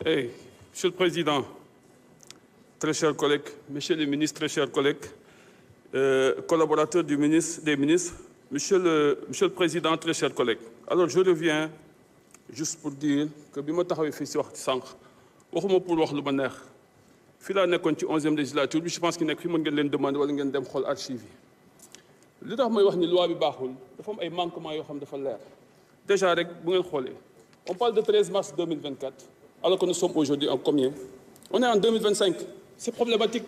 Hey, Monsieur le Président, très chers collègues, Monsieur le ministre, très chers collègues, collaborateurs des ministres, Monsieur le Président, très chers collègues. Alors je reviens juste pour dire que bi ma taxawee fii si wax sànq waxuma pour wax lu ma neex fii laa nekkoon ci 11e législature bi je pense que nekk fii mën ngeen leen demander wala ngeen dem xool archive yi li tax may wax ni loi bi baaxul dafa am ay manquements yoo xam dafa leer déjà rek bu ngeen xoolee on parle de 13 mars 2024 alors que nous sommes aujourd'hui en combien? On est en 2025. C'est problématique.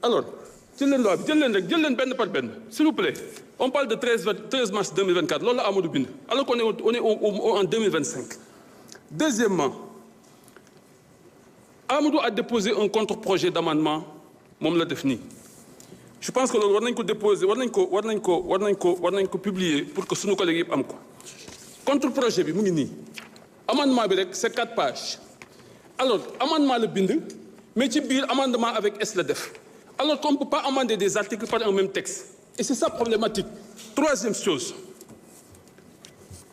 Alors, jël leen loi bi jël leen benn par benn s'il vous plaît. On parle de 13 mars 2024 loolu la Amadou bind alors qu'on est en 2025. Deuxièmement, Amadou a déposé un contre-projet d'amendement moom la def nii. Je pense que loolu war nañ ko déposer war nañ ko publier pour que sunu collègues yëpp am ko. Contre-projet bi mu ngi nii. Amendement bi rek c'est 4 pages. Alors amendement la bind mais ci biir amendement avec S la def. Alors qu'on ne peut pas amender des articles par un même texte. Et c'est ça problématique. Troisième chose.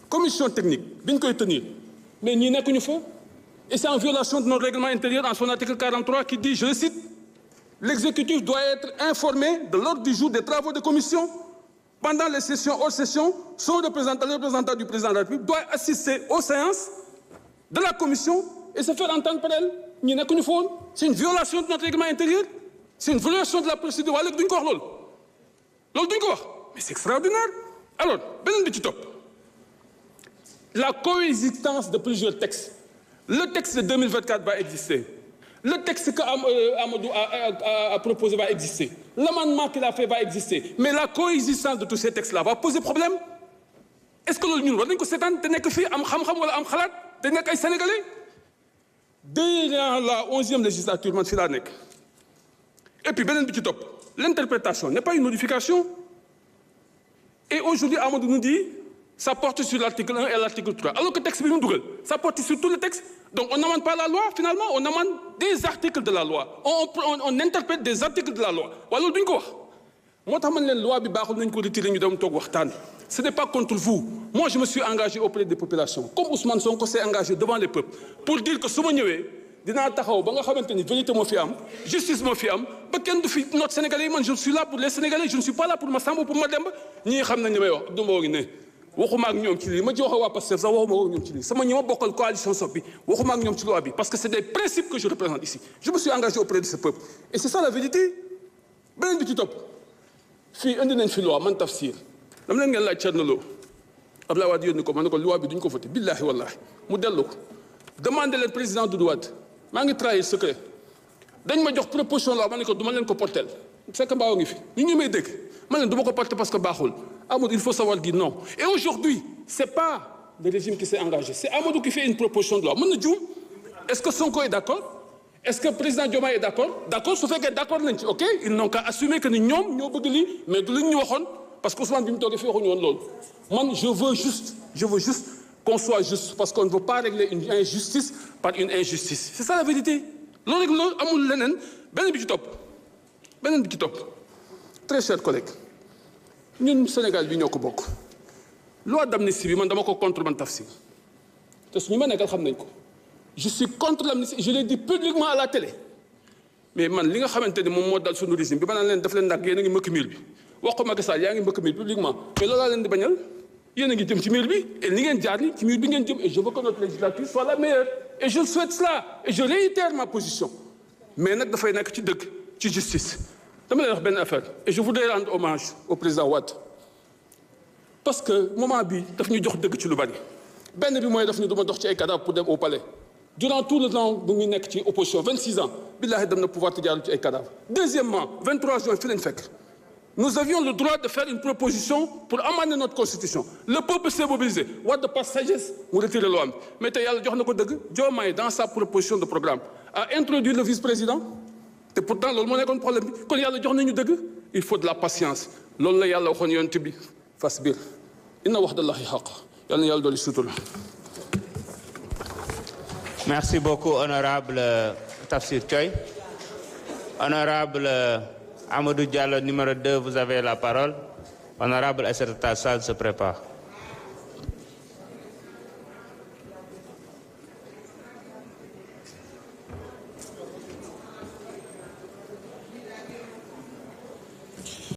Commission technique bi ñu koy tenir mais ñii nekkuñu fa. Et c'est en violation de notre règlement intérieur en son article 43 qui dit, je le cite, l'exécutif doit être informé de l'ordre du jour des travaux de commission. Pendant les sessions hors session, son représentant, le représentant du président de la République doit assister aux séances de la commission et se faire entendre par elle. ñii nekkuñu fa woon. C'est une violation de notre règlement intérieur. C'est une violation de la procédure. Waa léegi duñ ko wax loolu. Loolu duñ ko wax. Mais c'est extraordinaire. Alors beneen bi ci topp. La coexistence de plusieurs textes. Le texte de 2024 va exister. Le texte que Amadou a proposé va exister. L'amendement qu'il a fait va exister. Mais la coexistence de tous ces textes-là va poser problème. Est-ce que loolu ñun war nañu ko seetaan te nekk fii am xam-xam wala am xalaat te nekk ay Sénégalais? Durant la 11e législature man fii laa nekk. Et puis beneen bi ci topp. L'interprétation n'est pas une modification. Et aujourd'hui Amadou nous dit ça porte sur l'article 1 et l'article 3. Alors que le texte bi mu dugal ça porte sur tout le texte. Donc on n'amende pas la loi finalement, on amende des articles de la loi. On interprète des articles de la loi. Waaye loolu duñ ko wax. Moo tax man leen loi bi baaxul nañ ko retirer ñu dem toog waxtaan. Ce n'est pas contre vous. Moi je me suis engagé auprès des populations. Comme Ousmane Sonko s'est engagé devant les peuples. Pour dire que su ma ñëwee dinaa taxaw ba nga xamante ni vérité moo fi am, justice moo fi am, ba kenn du fi notre Sénégalais yi man je suis là pour les Sénégalais, je ne suis pas là pour ma Samba pour ma Demba. ñii xam nañ li may wax du ma ngi ne. waxuma ak ñoom ci lii ma ci wax waa Pastef sax waxuma ak ñoom ci lii sama ñi ma bokkal coalition Sopi waxuma ak ñoom ci loi bi parce que c'est des principes que je représente ici. Je me suis engagé auprès de ce peuple et c'est ça la vérité. beneen bi ci topp fii indi nañ fi loi man tafsir dama leen ngeen laaj Thierno Lo Abdoulaye Wade yónni ko ma ne ko loi bi duñ ko voté billahi wallahi mu dellu ko demandé leen président Doudou Wade maa ngi trahir secret dañ ma jox proposition loi ma ne ko du ma leen ko porteel fekk mbaaw ngi fi ñu may dégg ma leen du ma ko porter parce que baaxul. Amadou, il faut savoir dire non. Et aujourd'hui, ce n'est pas le régime qui s'est engagé. C'est Amadou qui fait une proposition de loi. Est-ce que Sonko est d'accord? Est-ce que le président Diomaye est d'accord? D'accord, ce fait que d'accord, ok? Ils n'ont qu'à assumer que nous sommes mais nous sommes parce que Ousmane Bim Togué fait moi, je veux juste qu'on soit juste parce qu'on ne veut pas régler une injustice par une injustice. C'est ça la vérité. Très chers collègues. ñun Sénégal bi ñoo ko bokk loi d'amnistie bi man dama ko contre man tafsir te suñu ma nekkal xam nañ ko je suis contre l'amnistie je l'ai dit publiquement à la télé mais man li nga xamante ni moom moo dal suñu régime bi ma naan leen def leen nag yéen a ngi mbëkk miir bi wax ko Macky Sall yaa ngi mbëkk miir publiquement mais loolu laa leen di bañal yéen a ngi jëm ci miir bi et li ngeen jaar ni ci miir bi ngeen jëm et je veux que notre législature soit la meilleure et je souhaite cela et je réitère ma position mais nag dafay nekk ci dëgg ci justice. dama lay wax benn affaire et je voudrais rendre hommage au président Wade parce que moment bi daf ñu jox dëgg ci lu bari benn bi mooy daf ñu duma dox ci ay cadavres pour dem au palais durant tout le temps bu ñu nekk ci opposition 26 ans billahi dem na pouvoir te jaaru ci ay cadavres. Deuxièmement 23 juin fi lañ fekk nous avions le droit de faire une proposition pour amender notre constitution le peuple s'est mobilisé Wade par sagesse mu retiré loi am mais tey yàlla jox na ko dëgg Diomaye dans sa proposition de programme a introduit le vice-président. te pourtant loolu moo nekkoon problème bi kon yàlla jox nañu dëgg il faut de la patience loolu la yàlla waxoon yonent bi fasbir inna wa'dallahi haqq yàlla na yàlla dolli sutura. Merci beaucoup honorable Tafsir Thioye. Honorable Amadou Diallo numéro 2, vous avez la parole. Honorable Aïssata Tall Sall se prépare.